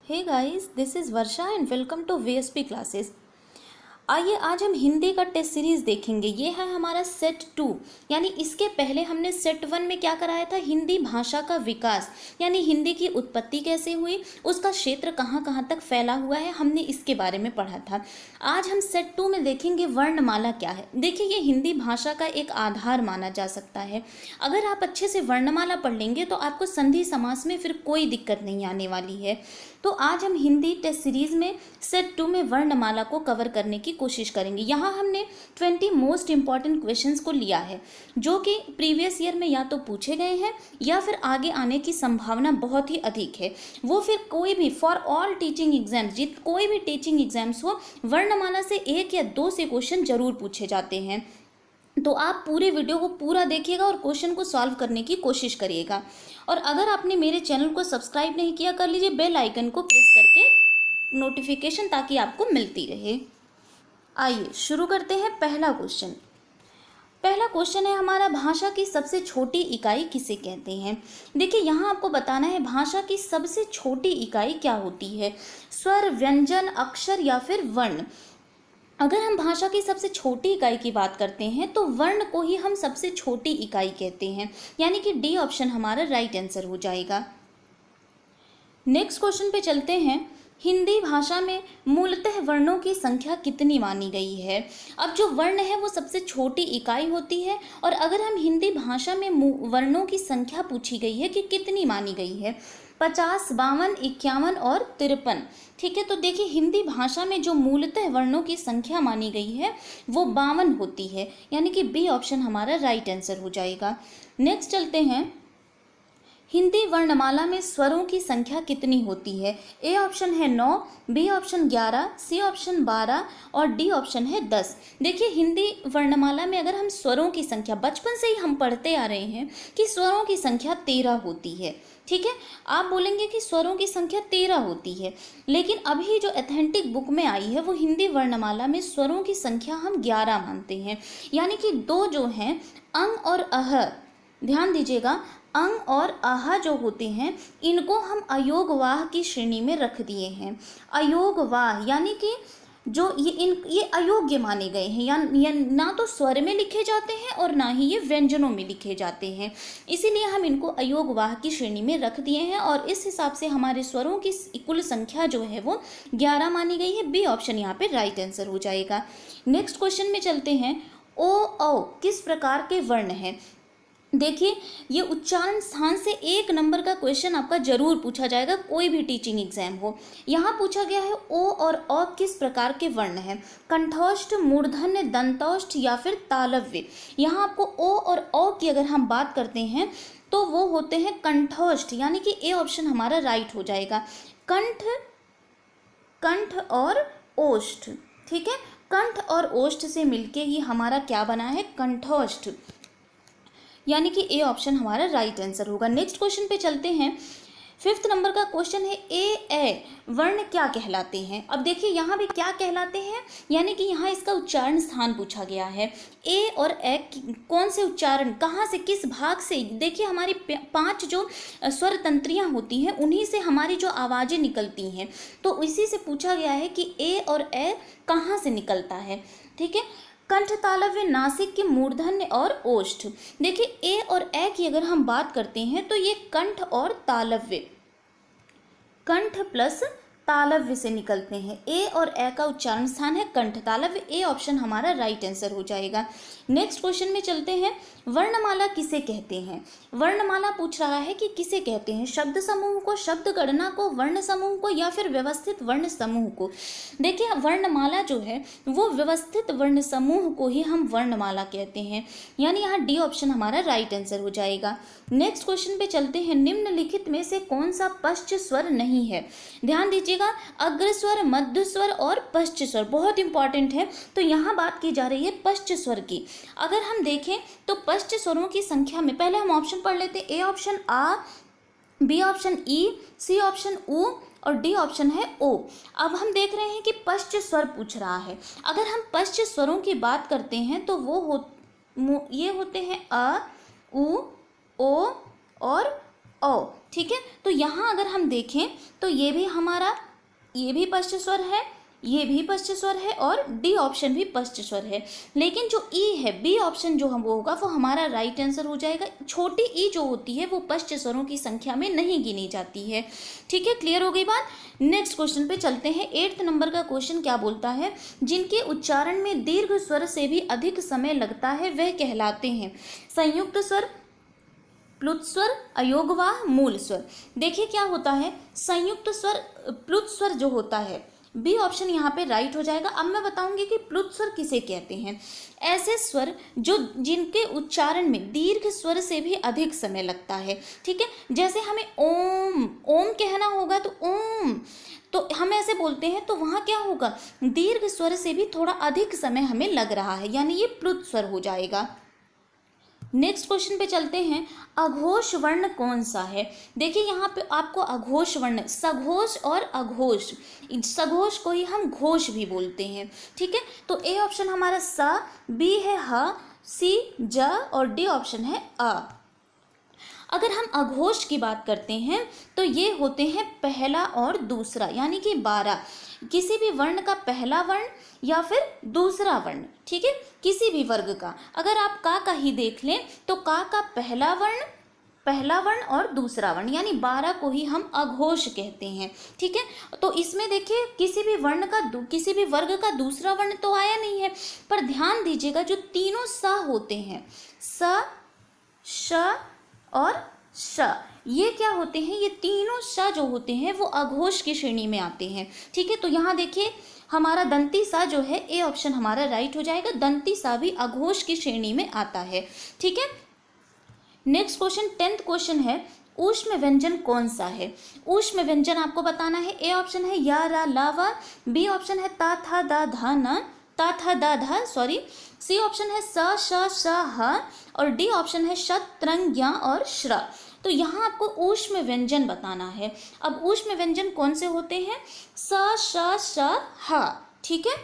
Hey guys, this is Varsha and welcome to VSP classes. आइए आज हम हिंदी का टेस्ट सीरीज़ देखेंगे। ये है हमारा सेट 2, यानी इसके पहले हमने सेट 1 में क्या कराया था, हिंदी भाषा का विकास, यानी हिंदी की उत्पत्ति कैसे हुई, उसका क्षेत्र कहाँ कहाँ तक फैला हुआ है, हमने इसके बारे में पढ़ा था। आज हम सेट 2 में देखेंगे वर्णमाला क्या है। देखिए, ये हिंदी भाषा का एक आधार माना जा सकता है। अगर आप अच्छे से वर्णमाला पढ़ लेंगे तो आपको संधि समास में फिर कोई दिक्कत नहीं आने वाली है। तो आज हम हिंदी टेस्ट सीरीज़ में सेट 2 में वर्णमाला को कवर करने की कोशिश करेंगे। यहाँ हमने 20 मोस्ट इंपॉर्टेंट क्वेश्चंस को लिया है, जो कि प्रीवियस ईयर में या तो पूछे गए हैं या फिर आगे आने की संभावना बहुत ही अधिक है। वो फिर कोई भी फॉर ऑल टीचिंग एग्जाम्स, जित कोई भी टीचिंग एग्जाम्स हो, वर्णमाला से 1 या 2 से क्वेश्चन जरूर पूछे जाते हैं। तो आप पूरे वीडियो को पूरा देखिएगा और क्वेश्चन को सॉल्व करने की कोशिश करिएगा। और अगर आपने मेरे चैनल को सब्सक्राइब नहीं किया, कर लीजिए बेल आइकन को प्रेस करके नोटिफिकेशन, ताकि आपको मिलती रहे। आइए शुरू करते हैं। पहला क्वेश्चन है हमारा, भाषा की सबसे छोटी इकाई किसे कहते हैं। देखिए, यहाँ आपको बताना है भाषा की सबसे छोटी इकाई क्या होती है, स्वर, व्यंजन, अक्षर या फिर वर्ण। अगर हम भाषा की सबसे छोटी इकाई की बात करते हैं तो वर्ण को ही हम सबसे छोटी इकाई कहते हैं, यानी कि डी ऑप्शन हमारा राइट आंसर हो जाएगा। नेक्स्ट क्वेश्चन पे चलते हैं। हिंदी भाषा में मूलतः वर्णों की संख्या कितनी मानी गई है। अब जो वर्ण है वो सबसे छोटी इकाई होती है, और अगर हम हिंदी भाषा में वर्णों की संख्या पूछी गई है कि कितनी मानी गई है, 50, 52, 51 और 53। ठीक है, तो देखिए हिंदी भाषा में जो मूलतः वर्णों की संख्या मानी गई है वो 52 होती है, यानी कि बी ऑप्शन हमारा राइट आंसर हो जाएगा। नेक्स्ट चलते हैं। हिंदी वर्णमाला में स्वरों की संख्या कितनी होती है। ए ऑप्शन है 9, बी ऑप्शन 11, सी ऑप्शन 12 और डी ऑप्शन है 10। देखिए, हिंदी वर्णमाला में अगर हम स्वरों की संख्या, बचपन से ही हम पढ़ते आ रहे हैं कि स्वरों की संख्या 13 होती है। ठीक है, आप बोलेंगे कि स्वरों की संख्या 13 होती है, लेकिन अभी जो ऑथेंटिक बुक में आई है वो हिंदी वर्णमाला में स्वरों की संख्या हम 11 मानते हैं, यानी कि 2 जो हैं अंग और अह, ध्यान दीजिएगा, अंग और आहा जो होते हैं इनको हम अयोगवाह की श्रेणी में रख दिए हैं। अयोगवाह यानी कि जो ये अयोग्य माने गए हैं, या ना तो स्वर में लिखे जाते हैं और ना ही ये व्यंजनों में लिखे जाते हैं, इसीलिए हम इनको अयोगवाह की श्रेणी में रख दिए हैं, और इस हिसाब से हमारे स्वरों की कुल संख्या जो है वो 11 मानी गई है। बी ऑप्शन यहाँ पे राइट आंसर हो जाएगा। नेक्स्ट क्वेश्चन में चलते हैं। ओ औ किस प्रकार के वर्ण हैं। देखिए, ये उच्चारण स्थान से 1 नंबर का क्वेश्चन आपका जरूर पूछा जाएगा, कोई भी टीचिंग एग्जाम हो। यहाँ पूछा गया है ओ और अ किस प्रकार के वर्ण हैं, कंठोष्ठ, मूर्धन्य, दंतोष्ठ या फिर तालव्य। यहाँ आपको ओ और अ की अगर हम बात करते हैं तो वो होते हैं कंठोष्ठ, यानी कि ए ऑप्शन हमारा राइट हो जाएगा। कंठ और ओष्ठ। ठीक है, कंठ और ओष्ठ से मिलके ही हमारा क्या बना है, कंठोष्ठ, यानी कि ए ऑप्शन हमारा राइट आंसर होगा। नेक्स्ट क्वेश्चन पे चलते हैं। 5th नंबर का क्वेश्चन है, ए वर्ण क्या कहलाते हैं। अब देखिए यहाँ भी क्या कहलाते हैं, यानी कि यहाँ इसका उच्चारण स्थान पूछा गया है। ए और ए कौन से उच्चारण, कहाँ से, किस भाग से। देखिए, हमारी 5 जो स्वर तंत्रियाँ होती हैं उन्हीं से हमारी जो आवाज़ें निकलती हैं, तो इसी से पूछा गया है कि ए और ए कहाँ से निकलता है। ठीक है, कंठ, तालव्य, नासिक के मूर्धन्य और ओष्ठ। देखिए, ए और ए की अगर हम बात करते हैं तो ये कंठ और तालव्य, कंठ प्लस तालव्य से निकलते हैं। ए और ए का उच्चारण स्थान है कंठ तालव्य, ए ऑप्शन हमारा राइट आंसर हो जाएगा। नेक्स्ट क्वेश्चन में चलते हैं। वर्णमाला किसे कहते हैं। वर्णमाला पूछ रहा है कि किसे कहते हैं, शब्द समूह को, शब्द गणना को, वर्ण समूह को या फिर व्यवस्थित वर्ण समूह को। देखिए, वर्णमाला जो है वो व्यवस्थित वर्ण समूह को ही हम वर्णमाला कहते हैं, यानी यहाँ डी ऑप्शन हमारा राइट आंसर हो जाएगा। नेक्स्ट क्वेश्चन पे चलते हैं। निम्नलिखित में से कौन सा पश्च स्वर नहीं है। ध्यान दीजिएगा, अग्र स्वर, मध्य स्वर और पश्च स्वर बहुत इंपॉर्टेंट है। तो यहाँ बात की जा रही है पश्च स्वर की। अगर हम देखें तो पश्च स्वरों की संख्या में पहले हम ऑप्शन पढ़ लेते हैं। ए ऑप्शन आ, बी ऑप्शन ई, सी ऑप्शन उ और डी ऑप्शन है ओ। अब हम देख रहे हैं कि पश्च स्वर पूछ रहा है। अगर हम पश्च स्वरों की बात करते हैं तो ये होते हैं अ, उ, ओ और ओ, ठीक है। तो यहाँ अगर हम देखें तो ये भी हमारा, ये भी पश्च स्वर है, ये भी पश्च स्वर है और डी ऑप्शन भी पश्च स्वर है। लेकिन जो ई है, बी ऑप्शन जो हम वो होगा वो हमारा राइट आंसर हो जाएगा। छोटी ई जो होती है वो पश्च स्वरों की संख्या में नहीं गिनी जाती है। ठीक है, क्लियर हो गई बात। नेक्स्ट क्वेश्चन पे चलते हैं। 8th नंबर का क्वेश्चन क्या बोलता है, जिनके उच्चारण में दीर्घ स्वर से भी अधिक समय लगता है वह कहलाते हैं संयुक्त स्वर, प्लुत स्वर, अयोगवाह, मूल स्वर। देखिए क्या होता है, संयुक्त स्वर, प्लुत स्वर जो होता है, बी ऑप्शन यहाँ पे राइट हो जाएगा। अब मैं बताऊंगी कि प्लुत स्वर किसे कहते हैं। ऐसे स्वर जो जिनके उच्चारण में दीर्घ स्वर से भी अधिक समय लगता है। ठीक है, जैसे हमें ओम, ओम कहना होगा तो ओम, तो हम ऐसे बोलते हैं तो वहाँ क्या होगा, दीर्घ स्वर से भी थोड़ा अधिक समय हमें लग रहा है, यानी ये प्लुत स्वर हो जाएगा। नेक्स्ट क्वेश्चन पे चलते हैं। अघोष वर्ण कौन सा है। देखिए यहाँ पे आपको अघोष वर्ण, सघोष और अघोष, सघोष को ही हम घोष भी बोलते हैं। ठीक है, तो ए ऑप्शन हमारा सा, बी है ह, सी ज और डी ऑप्शन है अ। अगर हम अघोष की बात करते हैं तो ये होते हैं पहला और दूसरा, यानी कि 12, किसी भी वर्ण का पहला वर्ण या फिर दूसरा वर्ण। ठीक है, किसी भी वर्ग का, अगर आप का ही देख लें तो का पहला वर्ण और दूसरा वर्ण, यानी 12 को ही हम अघोष कहते हैं। ठीक है, तो इसमें देखिए किसी भी वर्ण का, किसी भी वर्ग का दूसरा वर्ण तो आया नहीं है, पर ध्यान दीजिएगा जो तीनों सा होते हैं, स, श और श, ये क्या होते हैं, ये तीनों श जो होते हैं वो अघोष की श्रेणी में आते हैं। ठीक है, तो यहाँ देखिए हमारा दंती सा जो है, ए ऑप्शन हमारा राइट हो जाएगा। दंती सा भी अघोष की श्रेणी में आता है। ठीक है, नेक्स्ट क्वेश्चन 10th क्वेश्चन है, ऊष्म व्यंजन कौन सा है। ऊष्म व्यंजन आपको बताना है। ए ऑप्शन है या, रा, ला, वा, बी ऑप्शन है ता, था, दा, धा, न, ता, था, दा, धा, सॉरी, सी ऑप्शन है स, श, श, ह और डी ऑप्शन है शत, त्रंग, ज्ञ और श्र। तो यहाँ आपको ऊष्म व्यंजन बताना है। अब ऊष्म व्यंजन कौन से होते हैं, स, श, श, ह। ठीक है,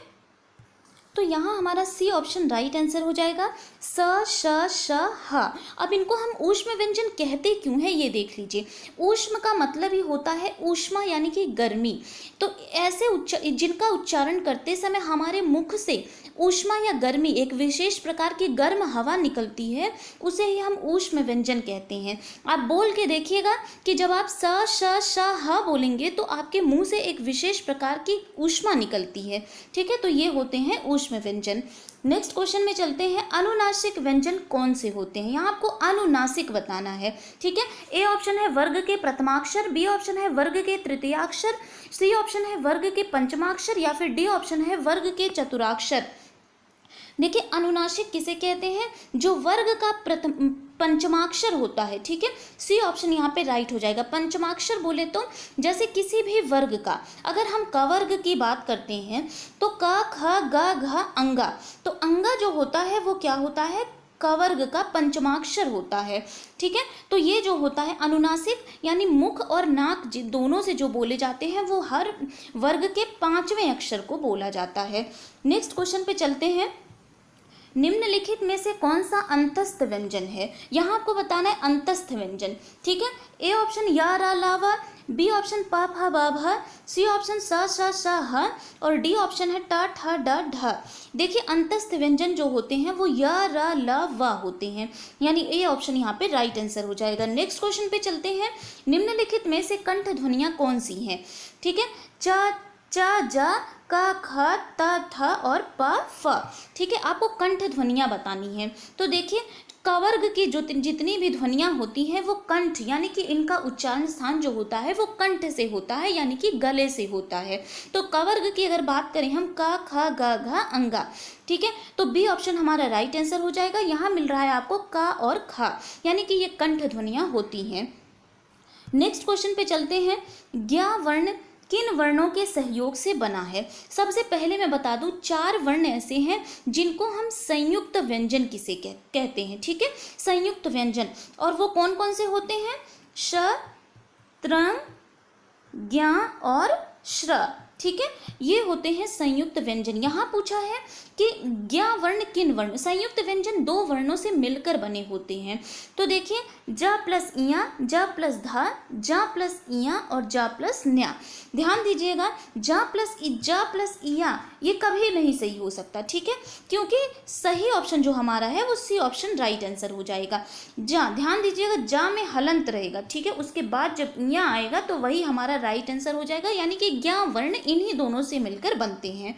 तो यहाँ हमारा सी ऑप्शन राइट आंसर हो जाएगा, स, श, श, ह। अब इनको हम ऊष्म व्यंजन कहते क्यों हैं ये देख लीजिए। ऊष्म का मतलब ही होता है ऊष्मा, यानी कि गर्मी। तो ऐसे जिनका उच्चारण करते समय हमारे मुख से ऊष्मा या गर्मी, एक विशेष प्रकार की गर्म हवा निकलती है, उसे ही हम ऊष्म व्यंजन कहते हैं। आप बोल के देखिएगा कि जब आप स, श, श, ह बोलेंगे तो आपके मुंह से एक विशेष प्रकार की ऊष्मा निकलती है। ठीक है, तो ये होते हैं ऊष्म व्यंजन। नेक्स्ट क्वेश्चन में चलते हैं। अनुनासिक व्यंजन कौन से होते हैं, यहाँ आपको अनुनासिक बताना है। ठीक है, ए ऑप्शन है वर्ग के प्रथमाक्षर, बी ऑप्शन है वर्ग के तृतीयाक्षर, सी ऑप्शन है वर्ग के पंचमाक्षर या फिर डी ऑप्शन है वर्ग के चतुराक्षर। देखिए अनुनासिक किसे कहते हैं, जो वर्ग का पंचमाक्षर होता है। ठीक है, सी ऑप्शन यहाँ पे राइट हो जाएगा। पंचमाक्षर बोले तो जैसे किसी भी वर्ग का, अगर हम क वर्ग की बात करते हैं तो क, ख, ग, घ, अंगा, तो अंगा जो होता है वो क्या होता है, क वर्ग का पंचमाक्षर होता है। ठीक है, तो ये जो होता है अनुनासिक, यानी मुख और नाक दोनों से जो बोले जाते हैं वो हर वर्ग के 5वें अक्षर को बोला जाता है। नेक्स्ट क्वेश्चन पे चलते हैं। निम्नलिखित में से कौन सा अंतस्थ व्यंजन है, यहाँ आपको बताना है अंतस्थ व्यंजन। ठीक है, ए ऑप्शन या, रा, ला, वा, बी ऑप्शन पा, फा, बा, भा, सी ऑप्शन सा, श, श, ह और डी ऑप्शन है टा, ठा, ड, ढ। देखिए अंतस्थ व्यंजन जो होते हैं वो या, रा, ला, वा होते हैं, यानी ए ऑप्शन यहाँ पे राइट आंसर हो जाएगा। नेक्स्ट क्वेश्चन पे चलते हैं। निम्नलिखित में से कंठ ध्वनियाँ कौन सी हैं। ठीक है, च, जा, का, ख, त, थ और प, फ। ठीक है, आपको कंठ ध्वनियाँ बतानी है। तो देखिए कवर्ग की जो जितनी भी ध्वनियाँ होती हैं वो कंठ, यानी कि इनका उच्चारण स्थान जो होता है वो कंठ से होता है, यानी कि गले से होता है। तो कवर्ग की अगर बात करें हम क, ख, ग, घ, अंगा। ठीक है, तो बी ऑप्शन हमारा राइट आंसर हो जाएगा। यहाँ मिल रहा है आपको क और ख, यानी कि ये कंठ ध्वनियाँ होती हैं। नेक्स्ट क्वेश्चन पे चलते हैं। ज्ञ वर्ण किन वर्णों के सहयोग से बना है। सबसे पहले मैं बता दूं 4 वर्ण ऐसे हैं जिनको हम संयुक्त व्यंजन किसे कहते हैं। ठीक है, संयुक्त व्यंजन, और वो कौन कौन से होते हैं, श, त्र, ज्ञ और श्र। ठीक है, ये होते हैं संयुक्त व्यंजन। यहाँ पूछा है कि ज्ञ वर्ण किन वर्ण, संयुक्त व्यंजन दो वर्णों से मिलकर बने होते हैं। तो देखिए ज प्लस इया, ज प्लस धा, ज प्लस इया और ज प्लस न्या। ध्यान दीजिएगा, ज प्लस इया ये कभी नहीं सही हो सकता, ठीक है, क्योंकि सही ऑप्शन जो हमारा है वो सी ऑप्शन राइट आंसर हो जाएगा। जा, ध्यान दीजिएगा, जा में हलंत रहेगा, ठीक है, उसके बाद जब इया आएगा तो वही हमारा राइट आंसर हो जाएगा, यानी कि ज्ञ वर्ण इन्हीं दोनों से मिलकर बनते हैं।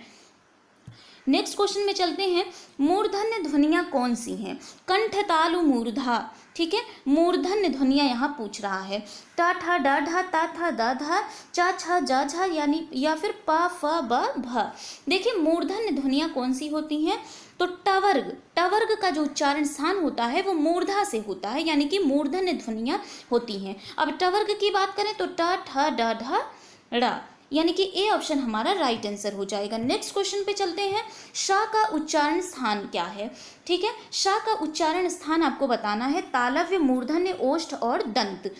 नेक्स्ट क्वेश्चन में चलते हैं, मूर्धन्य ध्वनियां कौन सी हैं? कंठ तालु मूर्धा, ठीक है, मूर्धन्य ध्वनियां यहाँ पूछ रहा है। टा ठा डा ढा ता था दा धा चा छा जा झा यानी या फिर पा फ ब भ। देखिए मूर्धन्य ध्वनियां कौन सी होती हैं? तो टवर्ग, टवर्ग का जो उच्चारण स्थान होता है वो मूर्धा से होता है, यानी कि मूर्धन्य ध्वनियां होती हैं। अब टवर्ग की बात करें तो टा ठा डा ढा ड़ा, यानी कि ए ऑप्शन हमारा राइट आंसर हो जाएगा। नेक्स्ट क्वेश्चन पे चलते हैं, शा का उच्चारण स्थान क्या है? ठीक है, शा का उच्चारण स्थान आपको बताना है तालव्य, मूर्धन्य, ओष्ठ और दंत।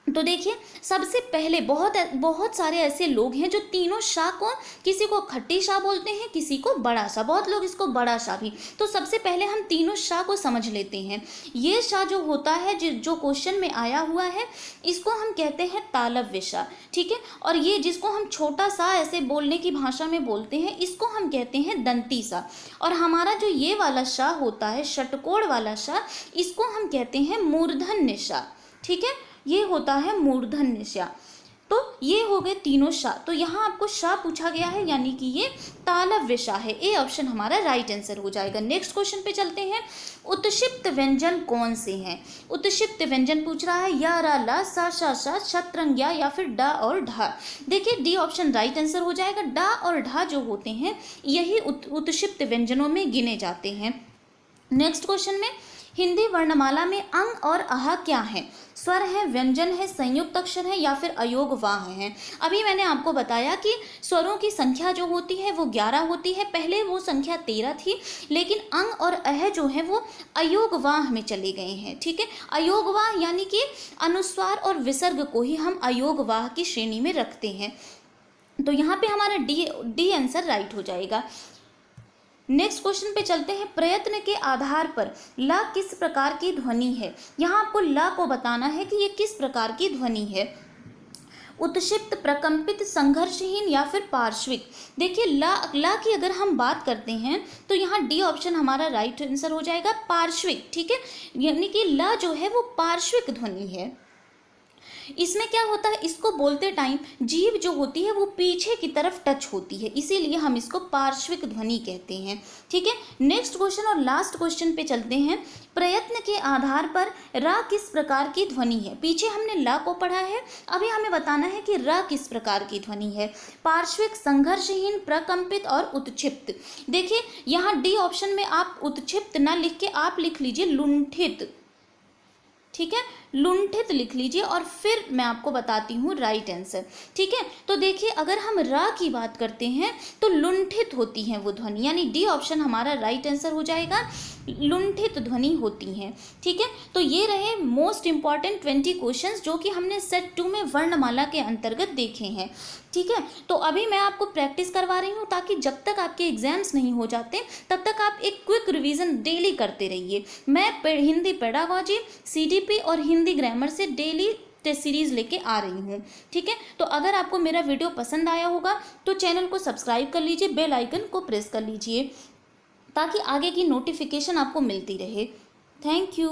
तो देखिए सबसे पहले बहुत सारे ऐसे लोग हैं जो तीनों शाह को, किसी को खट्टी शाह बोलते हैं, किसी को बड़ा शाह, बहुत लोग इसको बड़ा शाह भी। तो सबसे पहले हम तीनों शाह को समझ लेते हैं। ये शाह जो होता है जो क्वेश्चन में आया हुआ है इसको हम कहते हैं तालव्य शाह, ठीक है, और ये जिसको हम छोटा सा ऐसे बोलने की भाषा में बोलते हैं इसको हम कहते हैं दंती शाह। और हमारा जो ये वाला शाह होता है षटकोण वाला शाह, इसको हम कहते हैं मूर्धन्य शाह, ठीक है, ये होता है मूर्धन्य शाह। तो ये हो गए तीनों शाह। तो यहाँ आपको शाह पूछा गया है, यानी कि ये तालव्य शाह है। ए ऑप्शन हमारा राइट आंसर हो जाएगा। नेक्स्ट क्वेश्चन पे चलते हैं, उत्क्षिप्त व्यंजन कौन से हैं? उत्क्षिप्त व्यंजन पूछ रहा है, या रा ला सा शा शा शतरंगिया या फिर डा और ढा। देखिए डी ऑप्शन राइट आंसर हो जाएगा। डा और ढा जो होते हैं यही उत्क्षिप्त व्यंजनों में गिने जाते हैं। नेक्स्ट क्वेश्चन में, हिंदी वर्णमाला में अंग और आह क्या है? स्वर है, व्यंजन है, संयुक्त अक्षर है या फिर अयोगवाह है? अभी मैंने आपको बताया कि स्वरों की संख्या जो होती है वो 11 होती है, पहले वो संख्या 13 थी, लेकिन अंग और अह जो है वो अयोगवाह में चले गए हैं, ठीक है। अयोगवाह यानी कि अनुस्वार और विसर्ग को ही हम अयोगवाह की श्रेणी में रखते हैं। तो यहाँ पे हमारा डी आंसर राइट हो जाएगा। नेक्स्ट क्वेश्चन पे चलते हैं, प्रयत्न के आधार पर ला किस प्रकार की ध्वनि है? यहाँ आपको ला को बताना है कि ये किस प्रकार की ध्वनि है। उत्क्षिप्त, प्रकंपित, संघर्षहीन या फिर पार्श्विक। देखिए ला की अगर हम बात करते हैं तो यहाँ डी ऑप्शन हमारा राइट आंसर हो जाएगा, पार्श्विक, ठीक है, यानी कि ला जो है वो पार्श्विक ध्वनि है। इसमें क्या होता है, इसको बोलते टाइम जीभ जो होती है वो पीछे की तरफ टच होती है, इसीलिए हम इसको पार्श्विक ध्वनि कहते हैं, ठीक है। नेक्स्ट क्वेश्चन और लास्ट क्वेश्चन पे चलते हैं, प्रयत्न के आधार पर रा किस प्रकार की ध्वनि है? पीछे हमने ला को पढ़ा है, अभी हमें बताना है कि रा किस प्रकार की ध्वनि है। पार्श्विक, संघर्षहीन, प्रकंपित और उत्क्षिप्त। देखिए यहाँ डी ऑप्शन में आप उत्क्षिप्त ना लिख के आप लिख लीजिए लुंठित, ठीक है, लुंठित लिख लीजिए और फिर मैं आपको बताती हूँ राइट आंसर, ठीक है। तो देखिए अगर हम रा की बात करते हैं तो लुंठित होती हैं वो ध्वनि, यानी डी ऑप्शन हमारा राइट आंसर हो जाएगा, लुंठित ध्वनि होती हैं, ठीक है। तो ये रहे मोस्ट इंपॉर्टेंट 20 क्वेश्चंस जो कि हमने सेट 2 में वर्णमाला के अंतर्गत देखे हैं, ठीक है। तो अभी मैं आपको प्रैक्टिस करवा रही हूँ ताकि जब तक आपके एग्जाम्स नहीं हो जाते तब तक आप एक क्विक रिवीजन डेली करते रहिए। मैं हिंदी पेडागॉजी, CDP और हिंदी ग्रामर से डेली टेस्ट सीरीज लेके आ रही हूँ, ठीक है। तो अगर आपको मेरा वीडियो पसंद आया होगा तो चैनल को सब्सक्राइब कर लीजिए, बेल आइकन को प्रेस कर लीजिए ताकि आगे की नोटिफिकेशन आपको मिलती रहे। Thank you.